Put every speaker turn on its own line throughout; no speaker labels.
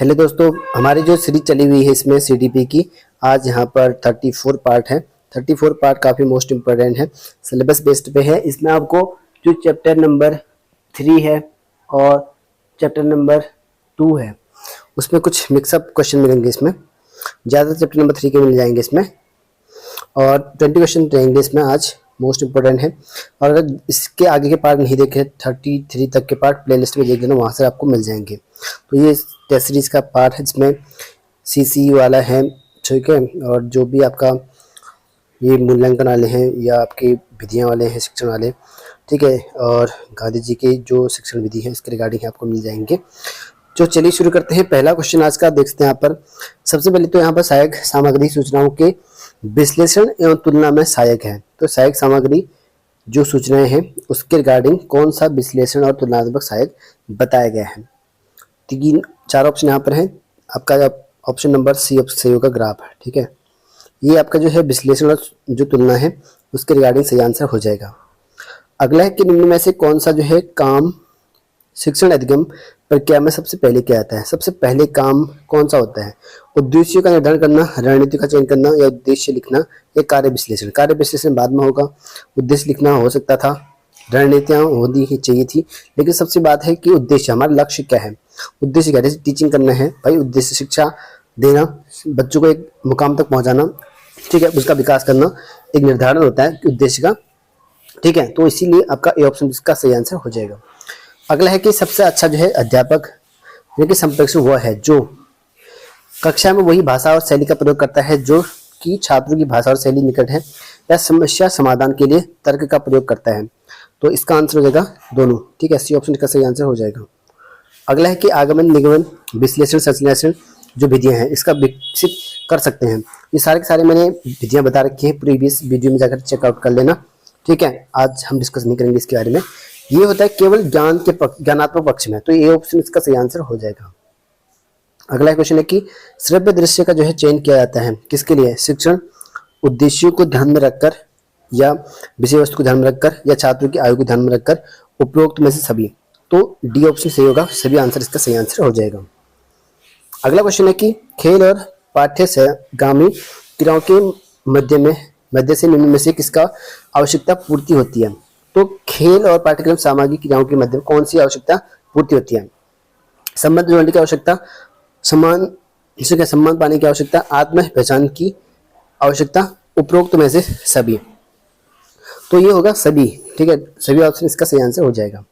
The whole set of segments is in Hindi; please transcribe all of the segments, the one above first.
हेलो दोस्तों, हमारी जो सीरीज चली हुई है इसमें सीडीपी की, आज यहाँ पर 34 पार्ट है। 34 पार्ट काफ़ी मोस्ट इम्पोर्टेंट है, सिलेबस बेस्ड पे है। इसमें आपको जो चैप्टर नंबर 3 है और चैप्टर नंबर 2 है उसमें कुछ मिक्सअप क्वेश्चन मिलेंगे। इसमें ज़्यादा चैप्टर नंबर 3 के मिल जाएंगे इसमें, और 20 क्वेश्चन रहेंगे इसमें आज, मोस्ट इम्पोर्टेंट है। और अगर इसके आगे के पार्ट नहीं देखे, 33 तक के पार्ट प्लेलिस्ट में देख लेना, वहाँ से आपको मिल जाएंगे। तो ये टेस्ट सीरीज का पार्ट है जिसमें सीसी वाला है, ठीक है, और जो भी आपका ये मूल्यांकन वाले हैं या आपकी विधियाँ वाले हैं, शिक्षण वाले, ठीक है, और गांधी जी की जो शिक्षण विधि है इसके रिगार्डिंग आपको मिल जाएंगे। जो चलिए शुरू करते हैं। पहला क्वेश्चन आज का देखते हैं यहाँ पर। सबसे पहले तो यहाँ पर सहायक सामग्री सूचनाओं के विश्लेषण एवं तुलना में सहायक है। तो सहायक सामग्री जो सूचनाएं हैं उसके रिगार्डिंग कौन सा विश्लेषण और तुलनात्मक सहायक बताया गया है। 4 ऑप्शन यहाँ पर हैं। आपका ऑप्शन नंबर सी सही होगा, ग्राफ है, ठीक है। ये आपका जो है विश्लेषण और जो तुलना है उसके रिगार्डिंग सही आंसर हो जाएगा। अगला है कि निम्न में से कौन सा जो है काम शिक्षण अधिगम प्रक्रिया में सबसे पहले क्या आता है। सबसे पहले काम कौन सा होता है। उद्देश्यों का निर्धारण करना, रणनीति का चयन करना, या उद्देश्य लिखना, या कार्य विश्लेषण। कार्य विश्लेषण बाद में होगा, उद्देश्य लिखना हो सकता था, रणनीतियाँ होनी ही चाहिए थी, लेकिन सबसे बात है कि उद्देश्य, हमारा लक्ष्य क्या है। उद्देश्य क्या है, जैसे टीचिंग करना है भाई, उद्देश्य शिक्षा देना, बच्चों को एक मुकाम तक पहुँचाना, ठीक है, उसका विकास करना, एक निर्धारण होता है उद्देश्य का, ठीक है। तो इसीलिए आपका ए ऑप्शन इसका सही आंसर हो जाएगा। अगला है कि सबसे अच्छा जो है अध्यापक यानी कि संप्रेषक वह है जो कक्षा में वही भाषा और शैली का प्रयोग करता है जो कि छात्रों की भाषा और शैली निकट है, या समस्या समाधान के लिए तर्क का प्रयोग करता है। तो इसका आंसर हो जाएगा दोनों, ठीक है, सी ऑप्शन का सही आंसर हो जाएगा। अगला है कि आगमन, निगमन, विश्लेषण, संश्लेषण जो विधियां हैं इसका विकसित कर सकते हैं। ये सारे के सारे मैंने विधियां बता रखी हैं, प्रीवियस वीडियो में जाकर चेकआउट कर लेना, ठीक है। आज हम डिस्कस नहीं करेंगे इसके बारे में। ये होता है केवल ज्ञान के ज्ञानात्मक पक्ष में, तो ये ऑप्शन इसका सही आंसर हो जाएगा। अगला क्वेश्चन है कि श्रव्य दृश्य का जो है चयन किया जाता है किसके लिए। शिक्षण उद्देश्यों को ध्यान में रखकर, या विषय वस्तु को ध्यान में रखकर, या छात्रों की आयु को ध्यान में रखकर, उपरोक्त में से सभी। तो डी ऑप्शन सही होगा, सभी आंसर इसका सही आंसर हो जाएगा। अगला क्वेश्चन है कि खेल और पाठ्य सहगामी क्रियाओं के मध्य से निम्न में से किसका आवश्यकता पूर्ति होती है। तो खेल और पाठ्यक्रम सामग्री क्रियाओं के मध्य कौन सी आवश्यकता पूर्ति होती है। संबंध जोड़ने की आवश्यकता, सम्मान पाने की आवश्यकता, आत्म पहचान की आवश्यकता, उपरोक्त में से सभी। तो ये होगा सभी, ठीक है, सभी ऑप्शन इसका सही आंसर हो जाएगा।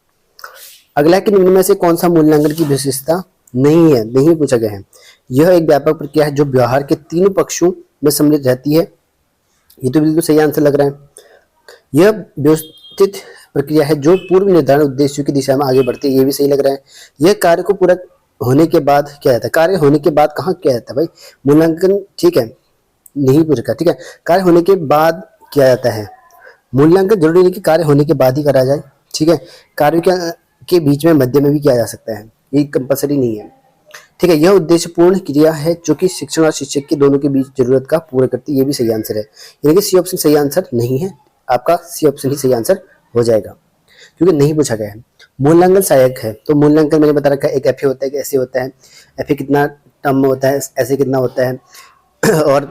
अगला है कि निम्न में से कौन सा मूल्यांकन की विशेषता नहीं है, नहीं पूछा गया है। यह एक व्यापक प्रक्रिया है जो व्यवहार के तीनों पक्षों में सम्मिलित रहती है। ये तो बिल्कुल सही आंसर लग रहा है। यह व्यवस्थित प्रक्रिया है जो पूर्व निर्धारित उद्देश्यों की दिशा में आगे बढ़ती है, ये भी सही लग रहा है। यह कार्य को पूरा होने के बाद क्या जाता है। कार्य होने के बाद कहाँ किया जाता है भाई, मूल्यांकन, ठीक है, नहीं पूछा, ठीक है। कार्य होने के बाद किया जाता है मूल्यांकन, जरूरी नहीं कि कार्य होने के बाद ही करा जाए, ठीक है। कार्य के बीच में, मध्य में भी किया जा सकता है, ये कंपल्सरी नहीं है, ठीक है। यह उद्देश्यपूर्ण क्रिया है जो कि शिक्षण और शिक्षक के दोनों के बीच जरूरत का पूरा करती है, ये भी सही आंसर है। यानी कि सी ऑप्शन सही आंसर नहीं है, आपका सी ऑप्शन ही सही आंसर हो जाएगा क्योंकि नहीं पूछा गया है। मूल्यांकन सहायक है, तो मूल्यांकन मैंने बता रखा है, एक एफ होता है, ऐसे होता है, एफ कितना टर्म में होता है, ऐसे कितना होता है, और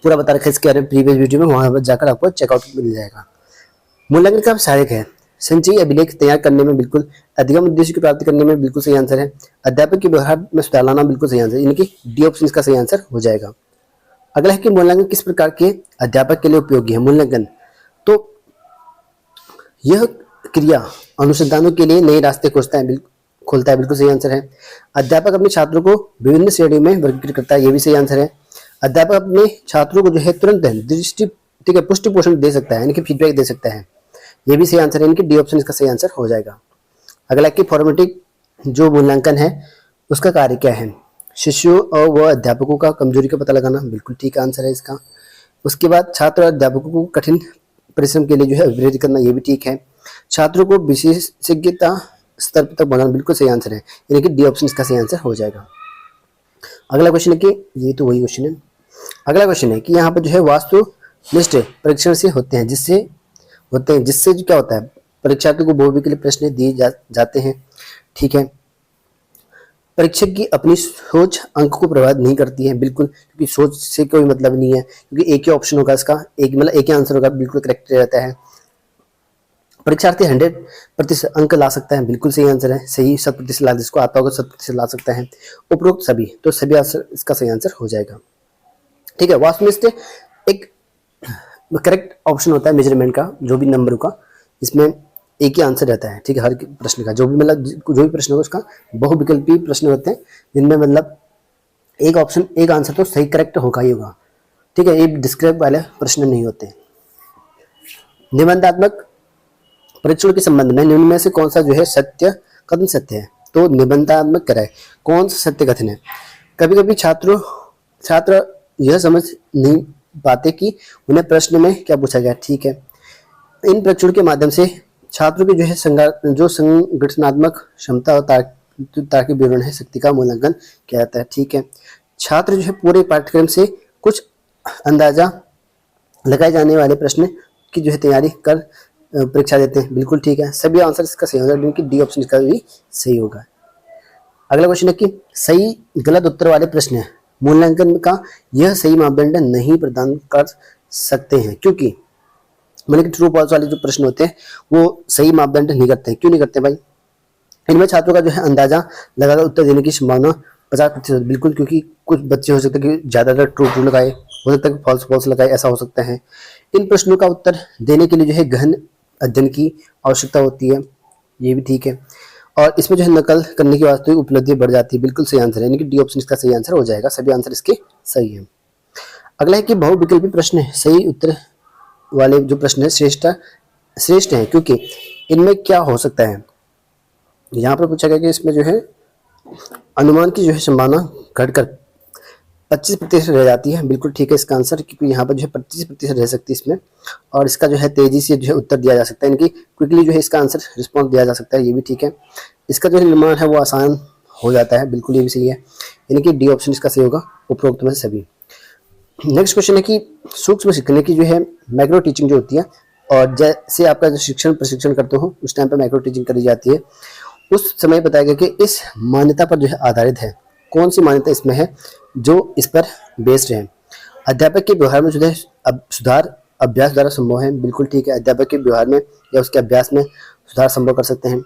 पूरा बता रखा है इसके बारे में प्रीवियस वीडियो में, वहां पर जाकर आपको चेकआउट मिल जाएगा। मूल्यांकन का सहायक है, संचयी अभिलेख तैयार करने में बिल्कुल, अधिगम उद्देश्य की प्राप्ति करने में बिल्कुल सही आंसर है, अध्यापक के व्यवहार में सुधार लाना बिल्कुल सही आंसर, यानी कि डी ऑप्शन इसका सही आंसर हो जाएगा। अगला है कि मूल्यांकन किस प्रकार के अध्यापक के लिए उपयोगी है। मूल्यांकन तो यह क्रिया अनुसंधानों के लिए नए रास्ते खोलता है, बिल्कुल सही आंसर है। अध्यापक अपने छात्रों को विभिन्न श्रेणियों में वर्गीकृत करता है, ये भी सही आंसर है। अध्यापक अपने छात्रों को जो है तुरंत दृष्टि, ठीक है, पुष्टि पोषण दे सकता है, यानी कि फीडबैक दे सकता है, ये भी सही आंसर है, यानी कि डी ऑप्शन इसका सही आंसर हो जाएगा। अगला कि फॉर्मेटिव जो मूल्यांकन है उसका कार्य क्या है। शिष्यों और व अध्यापकों का कमजोरी का पता लगाना, बिल्कुल ठीक आंसर है इसका। उसके बाद छात्र और अध्यापकों को कठिन परिश्रम के लिए जो है अभिप्रेरित करना, ये भी ठीक है। छात्रों को विशेषज्ञता स्तर तक बढ़ाना, बिल्कुल सही आंसर है, यानी कि डी ऑप्शन इसका सही आंसर हो जाएगा। अगला क्वेश्चन है कि ये तो वही क्वेश्चन है। अगला क्वेश्चन है कि यहाँ पर जो है वास्तुनिष्ठ परीक्षण से होते हैं, जिससे जो क्या होता है, परीक्षार्थी को बहुविकल्पीय प्रश्न दिए जाते हैं, ठीक है। परीक्षक की अपनी सोच अंक को प्रभावित नहीं करती है, बिल्कुल, क्योंकि सोच से कोई मतलब नहीं है, क्योंकि एक ही ऑप्शन होगा इसका, एक ही आंसर होगा, बिल्कुल करेक्ट रहता है। परीक्षार्थी 100% अंक ला सकता है, बिल्कुल सही आंसर है, सही 100% ला, जिसको आता होगा 100% ला सकता है। उपरोक्त सभी, तो सभी आंसर इसका सही आंसर हो जाएगा। ठीक है, वास्तविक एक करेक्ट ऑप्शन होता है मेजरमेंट का, जो भी नंबर का, इसमें एक ही आंसर रहता है। ठीक है, हर प्रश्न का जो भी प्रश्न होगा उसका बहुविकल्पी प्रश्न होते हैं, जिनमें मतलब एक ऑप्शन एक आंसर तो सही करेक्ट होगा ही होगा। ठीक है, ये डिस्क्राइब वाले प्रश्न नहीं होते। निबंधात्मक परीक्षण के संबंध में निम्न में से कौन सा जो है सत्य कथन सत्य है? तो निबंधात्मक कराए कौन सा सत्य कथन है? कभी कभी छात्र यह समझ नहीं पाते कि उन्हें प्रश्न में क्या पूछा गया। ठीक है, इन परीक्षण के माध्यम से छात्रों की जो है जो संगठनात्मक क्षमता और तार्किक विवरण है शक्ति का मूल्यांकन किया जाता है। ठीक है, छात्र जो है पूरे पाठ्यक्रम से कुछ अंदाजा लगाए जाने वाले प्रश्न की जो है तैयारी कर परीक्षा देते हैं। बिल्कुल ठीक है, सभी आंसर इसका सही होगा, क्योंकि डी ऑप्शन इसका भी सही होगा। अगला क्वेश्चन है कि सही गलत उत्तर वाले प्रश्न मूल्यांकन का यह सही मापदंड नहीं प्रदान कर सकते हैं, क्योंकि मतलब कि ट्रू फॉल्स वाले जो प्रश्न होते हैं वो सही मापदंड नहीं करते हैं। क्यों नहीं करते भाई? इनमें छात्रों का जो है अंदाजा लगाकर उत्तर देने की संभावना 50%, बिल्कुल, क्योंकि कुछ बच्चे हो सकते हैं कि ज्यादातर ट्रू लगाए, हो सकता है कि फॉल्स लगाए, ऐसा हो सकता है। इन प्रश्नों का उत्तर देने के लिए जो है गहन अध्ययन की आवश्यकता होती है, ये भी ठीक है, और इसमें जो है नकल करने की वास्तविक उपलब्धि बढ़ जाती है। बिल्कुल सही आंसर है, यानी कि डी ऑप्शन इसका सही आंसर हो जाएगा, सभी आंसर इसके सही है। अगला है कि बहुविकल्पी प्रश्न सही उत्तर वाले जो प्रश्न है श्रेष्ठ है, क्योंकि इनमें क्या हो सकता है? यहाँ पर पूछा गया कि इसमें जो है अनुमान की जो है संभावना घटकर 25% रह जाती है। बिल्कुल ठीक है इसका आंसर, क्योंकि यहाँ पर जो है 25% रह सकती है इसमें, और इसका जो है तेजी से जो है उत्तर दिया जा सकता है, इनकी क्विकली जो है इसका आंसर रिस्पॉन्स दिया जा सकता है, ये भी ठीक है। इसका जो निर्माण है वो आसान हो जाता है, बिल्कुल ये भी सही है, यानी कि डी ऑप्शन इसका सही होगा उपरोक्त में सभी। नेक्स्ट क्वेश्चन है कि सूक्ष्म सीखने की जो है माइक्रो टीचिंग जो होती है, और जैसे आपका जो प्रशिक्षण करते हो उस टाइम पर माइक्रो टीचिंग करी जाती है, उस समय बताया गया कि इस मान्यता पर जो है आधारित है। कौन सी मान्यता इसमें है जो इस पर बेस्ड है? अध्यापक के व्यवहार में सुधार अभ्यास द्वारा संभव है। बिल्कुल ठीक है, अध्यापक के व्यवहार में या उसके अभ्यास में सुधार संभव कर सकते हैं।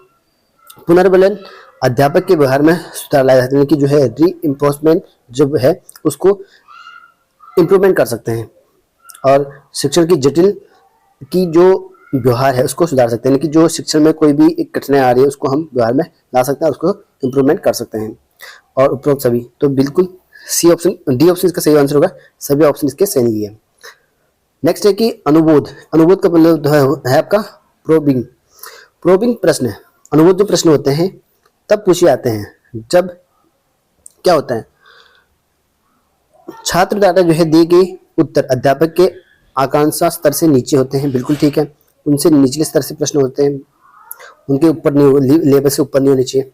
पुनर्बलन अध्यापक के व्यवहार में सुधार लाया जाता है, कि जो है री इम्पोजमेंट जो है उसको इम्प्रूवमेंट कर सकते हैं, और शिक्षण की जटिल की जो व्यवहार है उसको सुधार सकते हैं, कि जो शिक्षण में कोई भी एक कठिनाई आ रही है उसको हम व्यवहार में ला सकते हैं, उसको इम्प्रूवमेंट कर सकते हैं। और उपरोक्त सभी, तो बिल्कुल सी ऑप्शन डी ऑप्शन इसका सही आंसर होगा, सभी ऑप्शन इसके सही है। नेक्स्ट है कि अनुबोध का मतलब है आपका प्रोबिंग प्रश्न। अनुबोध जो प्रश्न होते हैं तब पूछे जाते हैं जब क्या होता है, छात्र द्वारा जो है दिए गए उत्तर अध्यापक के आकांक्षा स्तर से नीचे होते हैं। बिल्कुल ठीक है, उनसे निचले स्तर से प्रश्न होते हैं, उनके ऊपर नहीं, लेवल से ऊपर नहीं होने चाहिए।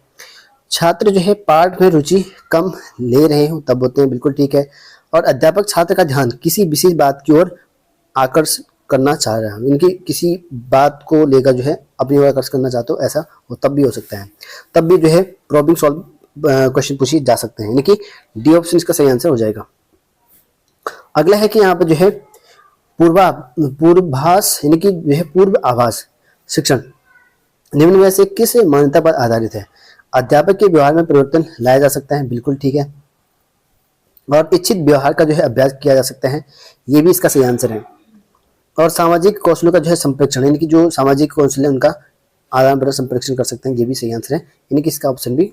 छात्र जो है पाठ में रुचि कम ले रहे हो तब होते हैं। बिल्कुल ठीक है, और अध्यापक छात्र का ध्यान किसी विशेष बात की ओर आकर्षित करना चाह रहा है, इनकी किसी बात को लेकर जो है अपनी ओर आकर्षित करना चाहते हो, ऐसा हो तब भी हो सकता है, तब भी जो है प्रॉब्लम सॉल्व क्वेश्चन पूछे जा सकते हैं, यानी कि डी ऑप्शन इसका सही आंसर हो जाएगा। अगला है कि यहाँ पर जो है पूर्वाभास, यानी कि जो है पूर्व आभास शिक्षण निम्न में से किस मान्यता पर आधारित है? अध्यापक के व्यवहार में परिवर्तन लाया जा सकता है। बिल्कुल ठीक है, और इच्छित व्यवहार का जो है अभ्यास किया जा सकता है, ये भी इसका सही आंसर है। और सामाजिक कौशलों का जो है संप्रेक्षण, यानी कि जो सामाजिक कौशल है उनका आदान प्रदान संप्रेक्षण कर सकते हैं, ये भी सही आंसर है, यानी कि इसका ऑप्शन भी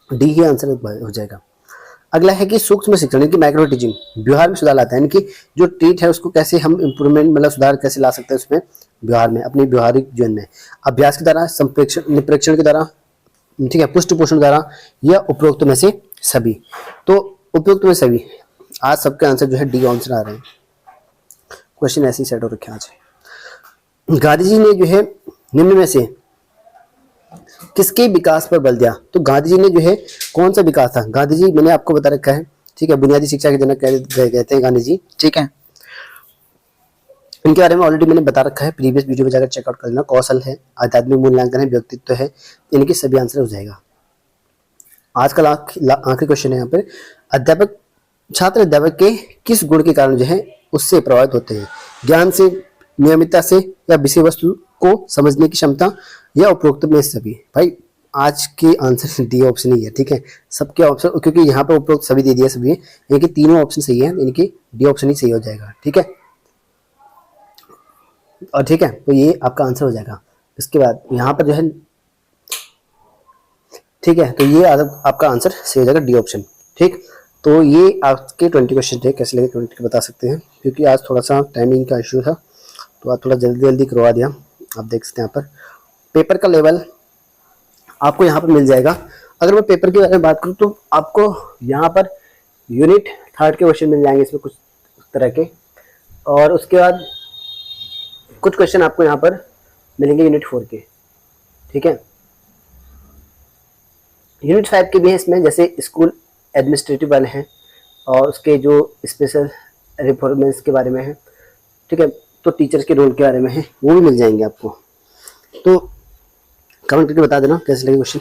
डी ही आंसर हो जाएगा। अगला है कि सूक्ष्म शिक्षण, यानी कि माइक्रो टीचिंग व्यवहार में सुधार लाता है, यानी कि जो ट्रीट है उसको कैसे हम इम्प्रूवमेंट मतलब सुधार कैसे ला सकते हैं उसमें व्यवहार में, अपने व्यवहारिक जीवन में, अभ्यास के द्वारा, निप्रेक्षण के द्वारा, ठीक है, पुष्ट पोषण द्वारा, या उपरोक्त में से सभी। तो उपरोक्त में सभी, आज सबके आंसर जो है डी आंसर आ रहे हैं, क्वेश्चन ऐसे ही सेट हो रखे आज। गांधी जी ने जो है निम्न में से किसके विकास पर बल दिया? तो गांधी जी ने जो है कौन सा विकास था? गांधी जी मैंने आपको बता रखा है, ठीक है, बुनियादी शिक्षा के जनक कहते हैं गांधी जी, ठीक है, इनके बारे में ऑलरेडी मैंने बता रखा है, प्रीवियस वीडियो में जाकर चेकआउट कर लेना। कौशल है, आध्यात्मिक मूल्यांकन है, व्यक्तित्व है, इनके सभी आंसर हो जाएगा। आज का आखिरी क्वेश्चन है यहाँ पे, अध्यापक छात्र अध्यापक के किस गुण के कारण जो है उससे प्रभावित होते हैं? ज्ञान से, नियमितता से, या विषय वस्तु को समझने की क्षमता, या उपरोक्त में सभी? भाई आज के आंसर डी ऑप्शन ही है, ठीक है। सबके ऑप्शन, क्योंकि यहाँ पे उपरोक्त सभी दे दिया सभी है, यानी कि तीनों ऑप्शन सही है, यानी कि डी ऑप्शन ही सही हो जाएगा, ठीक है। और ठीक है, तो ये आपका आंसर हो जाएगा। इसके बाद यहाँ पर जो है, ठीक है, तो ये आपका आंसर सही हो जाएगा, डी ऑप्शन, ठीक। तो ये आपके 20 क्वेश्चन थे, कैसे लगे 20 बता सकते हैं, क्योंकि आज थोड़ा सा टाइमिंग का इशू था, तो आज थोड़ा जल्दी जल्दी करवा दिया। आप देख सकते हैं यहाँ पर पेपर का लेवल आपको यहाँ पर मिल जाएगा। अगर मैं पेपर के बारे में बात करूँ तो आपको यहाँ पर यूनिट 3 के क्वेश्चन मिल जाएंगे इसमें कुछ तरह के, और उसके बाद कुछ क्वेश्चन आपको यहाँ पर मिलेंगे यूनिट 4 के, ठीक है। यूनिट 5 के भी हैं इसमें, जैसे स्कूल एडमिनिस्ट्रेटिव वाले हैं, और उसके जो स्पेशल रिफॉर्मेंस के बारे में है, ठीक है, तो टीचर्स के रोल के बारे में है, वो भी मिल जाएंगे आपको। तो कमेंट करके बता देना कैसे लगे क्वेश्चन।